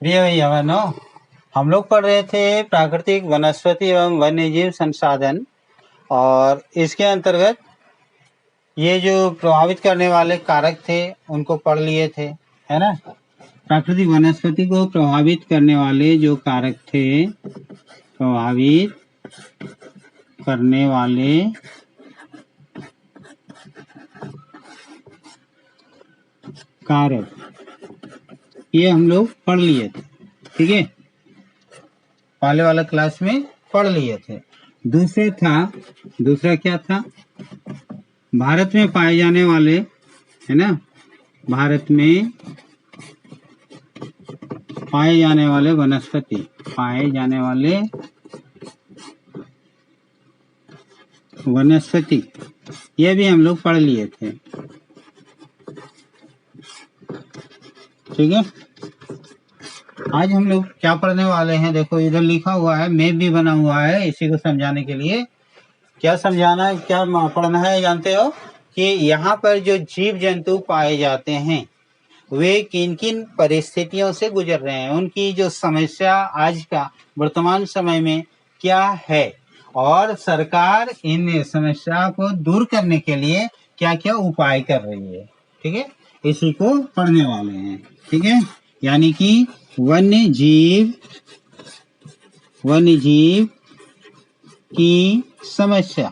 प्रिय भैया बहनों, हम लोग पढ़ रहे थे प्राकृतिक वनस्पति एवं वन्यजीव संसाधन, और इसके अंतर्गत ये जो प्रभावित करने वाले कारक थे उनको पढ़ लिए थे, है ना। प्राकृतिक वनस्पति को प्रभावित करने वाले जो कारक थे, प्रभावित करने वाले कारक, ये हम लोग पढ़ लिए थे, ठीक है। पहले वाला क्लास में पढ़ लिए थे। दूसरा क्या था? भारत में पाए जाने वाले, है ना, भारत में पाए जाने वाले वनस्पति, ये भी हम लोग पढ़ लिए थे, ठीक है। आज हम लोग क्या पढ़ने वाले हैं? देखो इधर लिखा हुआ है, मैप भी बना हुआ है इसी को समझाने के लिए। क्या समझाना है, क्या पढ़ना है, जानते हो कि यहाँ पर जो जीव जंतु पाए जाते हैं वे किन किन परिस्थितियों से गुजर रहे हैं, उनकी जो समस्या आज का वर्तमान समय में क्या है, और सरकार इन समस्या को दूर करने के लिए क्या क्या उपाय कर रही है, ठीक है। इसी को पढ़ने वाले हैं, ठीक है। यानी कि वन्य जीव की समस्या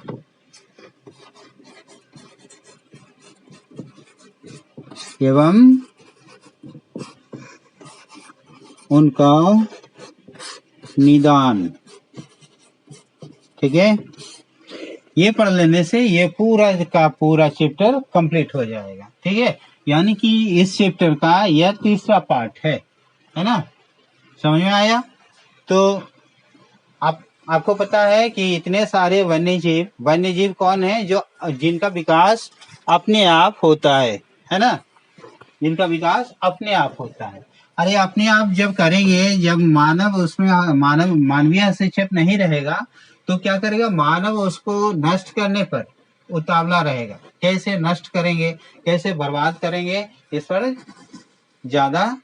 एवं उनका निदान, ठीक है। ये पढ़ लेने से ये पूरा का पूरा चैप्टर कंप्लीट हो जाएगा, ठीक है। यानी कि इस चैप्टर का यह तीसरा पार्ट है ना। समझ में आया? तो आपको पता है कि इतने सारे वन्यजीव कौन है? जो जिनका विकास अपने आप होता है ना, जिनका विकास अपने आप होता है। अरे अपने आप जब करेंगे, जब मानवीय हस्तक्षेप नहीं रहेगा तो क्या करेगा? मानव उसको नष्ट करने पर उतावला रहेगा। कैसे नष्ट करेंगे, कैसे बर्बाद करेंगे, इस पर ज्यादा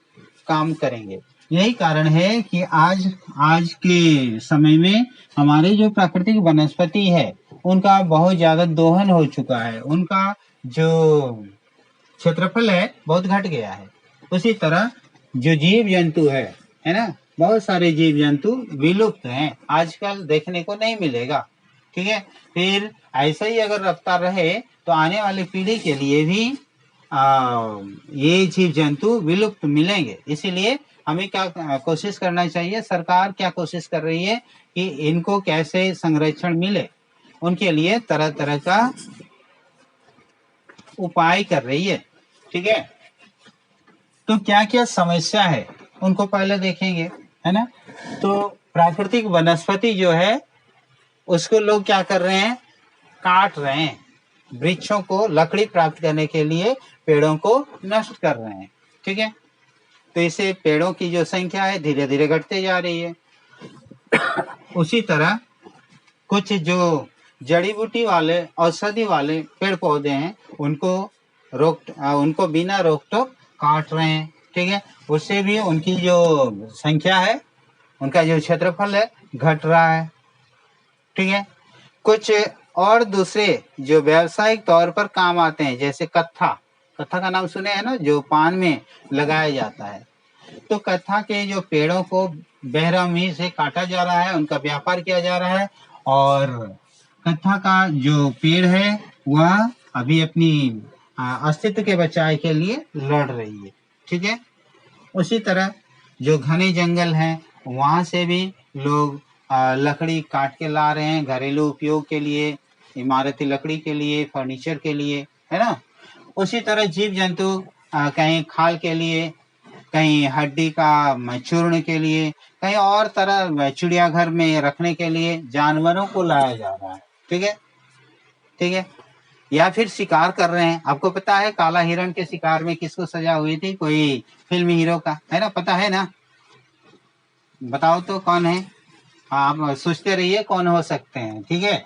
काम करेंगे। यही कारण है कि आज के समय में हमारे जो प्राकृतिक वनस्पति है उनका बहुत ज्यादा दोहन हो चुका है, उनका जो क्षेत्रफल है बहुत घट गया है। उसी तरह जो जीव जंतु है ना, बहुत सारे जीव जंतु विलुप्त हैं, आजकल देखने को नहीं मिलेगा, ठीक है। फिर ऐसा ही अगर रफ्तार रहे तो आने वाली पीढ़ी के लिए भी ये जीव जंतु विलुप्त मिलेंगे। इसीलिए हमें क्या कोशिश करना चाहिए? सरकार क्या कोशिश कर रही है कि इनको कैसे संरक्षण मिले, उनके लिए तरह तरह का उपाय कर रही है, ठीक है। तो क्या क्या समस्या है उनको पहले देखेंगे, है ना। तो प्राकृतिक वनस्पति जो है उसको लोग क्या कर रहे हैं? काट रहे हैं। वृक्षों को लकड़ी प्राप्त करने के लिए पेड़ों को नष्ट कर रहे हैं, ठीक है। तो इससे पेड़ों की जो संख्या है धीरे धीरे घटते जा रही है। उसी तरह कुछ जो जड़ी बूटी वाले, औषधि वाले पेड़ पौधे हैं उनको बिना रोक टोक काट रहे हैं, ठीक है। उससे भी उनकी जो संख्या है, उनका जो क्षेत्रफल है घट रहा है, ठीक है। कुछ और दूसरे जो व्यावसायिक तौर पर काम आते हैं, जैसे कत्था का नाम सुने हैं ना, जो पान में लगाया जाता है। तो कत्था के जो पेड़ों को बेरहमी से काटा जा रहा है, उनका व्यापार किया जा रहा है, और कत्था का जो पेड़ है वह अभी अपनी अस्तित्व के बचाव के लिए लड़ रही है, ठीक है। उसी तरह जो घने जंगल हैं वहां से भी लोग लकड़ी काट के ला रहे हैं, घरेलू उपयोग के लिए, इमारती लकड़ी के लिए, फर्नीचर के लिए, है ना। उसी तरह जीव जंतु कहीं खाल के लिए, कहीं हड्डी का चूर्ण के लिए, कहीं और तरह चिड़ियाघर में रखने के लिए जानवरों को लाया जा रहा है, ठीक है, ठीक है। या फिर शिकार कर रहे हैं। आपको पता है काला हिरण के शिकार में किसको सजा हुई थी? कोई फिल्मी हीरो का, है ना, पता है ना? बताओ तो कौन है? आप सोचते रहिए कौन हो सकते हैं, ठीक है।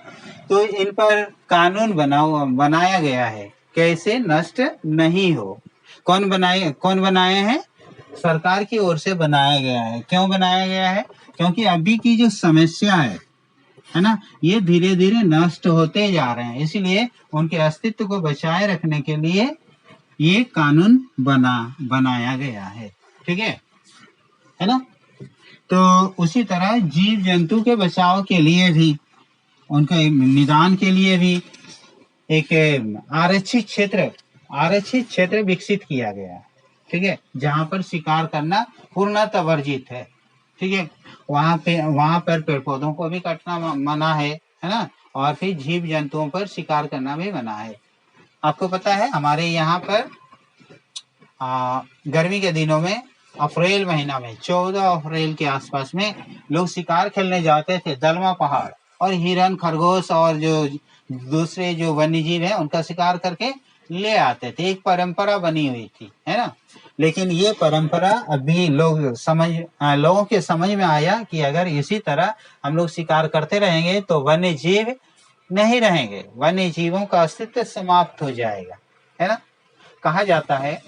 तो इन पर कानून बनाया गया है कैसे नष्ट नहीं हो। कौन बनाए हैं? सरकार की ओर से बनाया गया है। क्यों बनाया गया है? क्योंकि अभी की जो समस्या है ना, ये धीरे धीरे नष्ट होते जा रहे हैं, इसलिए उनके अस्तित्व को बचाए रखने के लिए ये कानून बनाया गया है। ठीक है ना। तो उसी तरह जीव जंतु के बचाव के लिए भी, उनके निदान के लिए भी एक आरक्षित क्षेत्र विकसित किया गया है। ठीक है, जहां पर शिकार करना पूर्णतः वर्जित है। ठीक है, वहां पर पेड़ पौधों को भी काटना मना है ना, और फिर जीव जंतुओं पर शिकार करना भी मना है। आपको पता है हमारे यहाँ पर गर्मी के दिनों में अप्रैल महीना में 14 अप्रैल के आसपास में लोग शिकार खेलने जाते थे दलमा पहाड़, और हिरन, खरगोश और जो दूसरे जो वन्य जीव है उनका शिकार करके ले आते थे। एक परंपरा बनी हुई थी, है ना। लेकिन ये परंपरा अभी लोगों के समझ में आया कि अगर इसी तरह हम लोग शिकार करते रहेंगे तो वन्य जीव नहीं रहेंगे, वन्य जीवों का अस्तित्व समाप्त हो जाएगा, है ना। कहा जाता है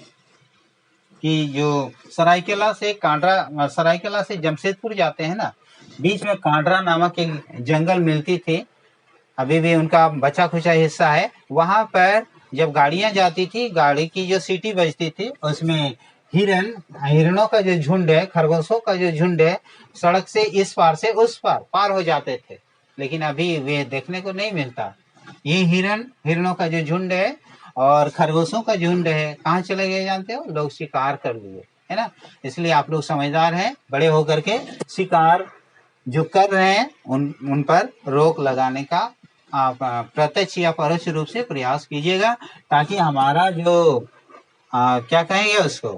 कि जो सरायकेला से जमशेदपुर जाते हैं ना, बीच में कांडरा नामक एक जंगल मिलती थी, अभी भी उनका बचा खुचा हिस्सा है। वहां पर जब गाड़ियां जाती थी, गाड़ी की जो सीटी बजती थी, उसमें हिरणों का जो झुंड है, खरगोशों का जो झुंड है, सड़क से इस पार से उस पार हो जाते थे। लेकिन अभी वे देखने को नहीं मिलता। ये हिरणों का जो झुंड है और खरगोशों का झुंड है, कहाँ चले गए जानते हो? लोग शिकार कर लिए, है ना। इसलिए आप लोग समझदार हैं, बड़े होकर के शिकार जो कर रहे हैं उन पर रोक लगाने का आप प्रत्यक्ष या परोक्ष रूप से प्रयास कीजिएगा, ताकि हमारा जो क्या कहेंगे उसको,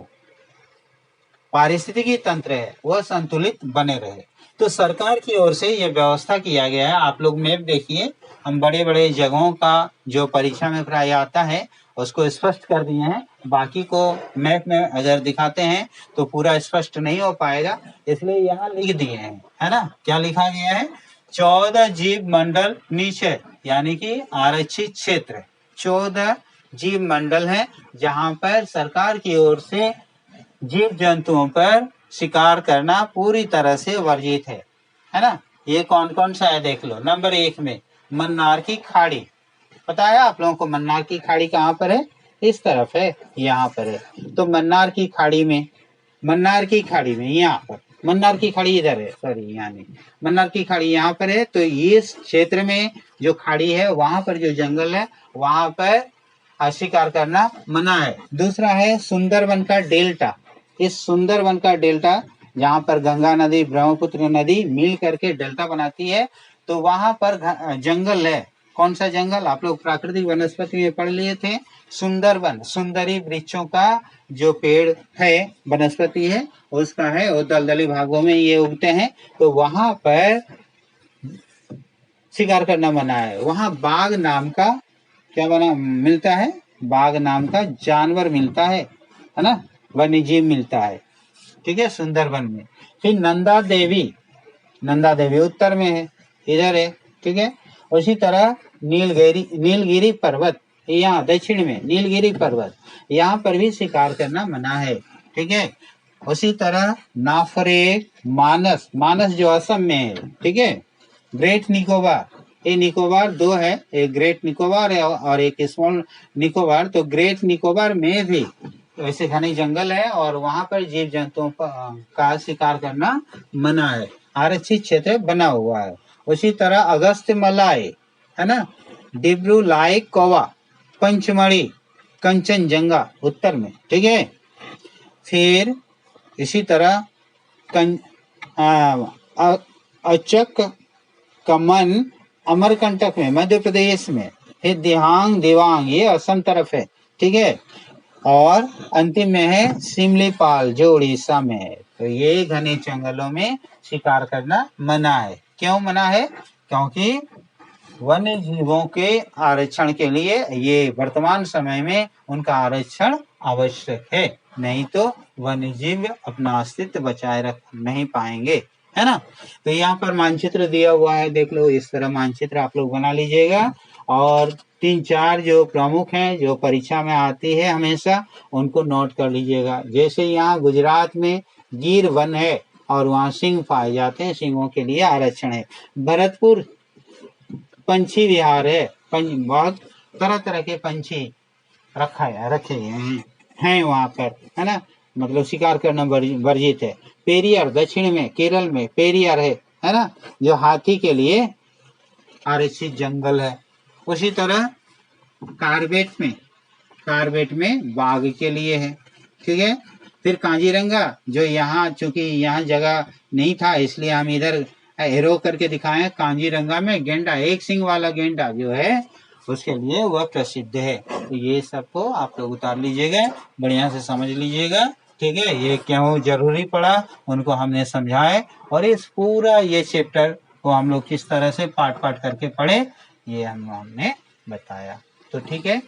पारिस्थितिकी तंत्र है, वह संतुलित बने रहे। तो सरकार की ओर से यह व्यवस्था किया गया है। आप लोग मैप देखिए, हम बड़े बड़े जगहों का जो परीक्षा में प्राय आता है उसको स्पष्ट कर दिए हैं। बाकी को मैप में अगर दिखाते हैं तो पूरा स्पष्ट नहीं हो पाएगा, इसलिए यहाँ लिख दिए हैं, है ना। क्या लिखा गया है? 14 जीव मंडल नीचे, यानी कि आरक्षित क्षेत्र 14 जीव मंडल है, जहां पर सरकार की ओर से जीव जंतुओं पर शिकार करना पूरी तरह से वर्जित है ना। ये कौन कौन सा है देख लो। नंबर 1 में मन्नार की खाड़ी। पता है आप लोगों को मन्नार की खाड़ी कहाँ पर है? इस तरफ है, यहाँ पर है। तो मन्नार की खाड़ी में यहाँ पर, मन्नार की खाड़ी इधर है, सॉरी यहाँ नहीं, मन्नार की खाड़ी यहाँ पर है। तो इस क्षेत्र में जो खाड़ी है, वहां पर जो जंगल है, वहां पर शिकार करना मना है। दूसरा है सुंदरवन का डेल्टा। इस सुंदरवन का डेल्टा, जहाँ पर गंगा नदी, ब्रह्मपुत्र नदी मिल करके डेल्टा बनाती है, तो वहां पर जंगल है। कौन सा जंगल? आप लोग प्राकृतिक वनस्पति में पढ़ लिए थे, सुंदरवन, सुंदरी वृक्षों का जो पेड़ है, वनस्पति है, उसका है, वो दलदली भागों में ये उगते हैं। तो वहां पर शिकार करना मना है। वहां बाघ नाम का क्या मिलता है? बाघ नाम का जानवर मिलता है ना, वन्य जीव मिलता है। ठीक है, सुंदरवन में। फिर नंदा देवी उत्तर में है, इधर है। ठीक है, उसी तरह नीलगिरी पर्वत, यहाँ दक्षिण में नीलगिरी पर्वत, यहाँ पर भी शिकार करना मना है। ठीक है, उसी तरह नाफरे, मानस जो असम में है। ठीक है, ग्रेट निकोबार, ये निकोबार 2 है, एक ग्रेट निकोबार है और एक स्मॉल निकोबार। तो ग्रेट निकोबार में भी वैसे घने जंगल है, और वहां पर जीव जंतुओं का शिकार करना मना है, आरक्षित क्षेत्र बना हुआ है। उसी तरह अगस्त मलाई, है ना, डिब्रू लाई कोवा, पंचमढ़ी, कंचनजंगा उत्तर में। ठीक है, फिर इसी तरह अचक कमन अमरकंटक में मध्य प्रदेश में, फिर दिवांग ये असम तरफ है। ठीक है, और अंतिम में है सिमलीपाल जो उड़ीसा में है। तो ये घने जंगलों में शिकार करना मना है। क्यों मना है? क्योंकि वन्य जीवों के आरक्षण के लिए ये वर्तमान समय में उनका आरक्षण आवश्यक है, नहीं तो वन्य जीव अपना अस्तित्व बचाए रख नहीं पाएंगे, है ना। तो यहाँ पर मानचित्र दिया हुआ है, देख लो। इस तरह मानचित्र आप लोग बना लीजिएगा, और 3-4 जो प्रमुख हैं जो परीक्षा में आती है हमेशा, उनको नोट कर लीजिएगा। जैसे यहाँ गुजरात में गिर वन है और वहाँ सिंह पाए जाते हैं, सिंहों के लिए आरक्षण है। भरतपुर पंछी विहार है, बहुत तरह तरह के पंछी रखे हैं वहाँ पर, है ना, मतलब शिकार करना वर्जित है। पेरियार दक्षिण में केरल में पेरियार है ना, जो हाथी के लिए आरक्षित जंगल है। उसी तरह कारबेट में बाघ के लिए है, ठीक है। फिर कांजीरंगा, जो यहाँ चूंकि यहाँ जगह नहीं था इसलिए हम इधर एरो करके दिखाएं। कांजीरंगा में गेंडा, एक सिंग वाला गेंडा जो है उसके लिए वह प्रसिद्ध है। तो ये सबको आप लोग उतार लीजिएगा, बढ़िया से समझ लीजिएगा, ठीक है। ये क्यों जरूरी पड़ा उनको हमने समझाए, और इस पूरा ये चैप्टर को हम लोग किस तरह से पार्ट करके पढ़े ये हमने बताया। तो ठीक है।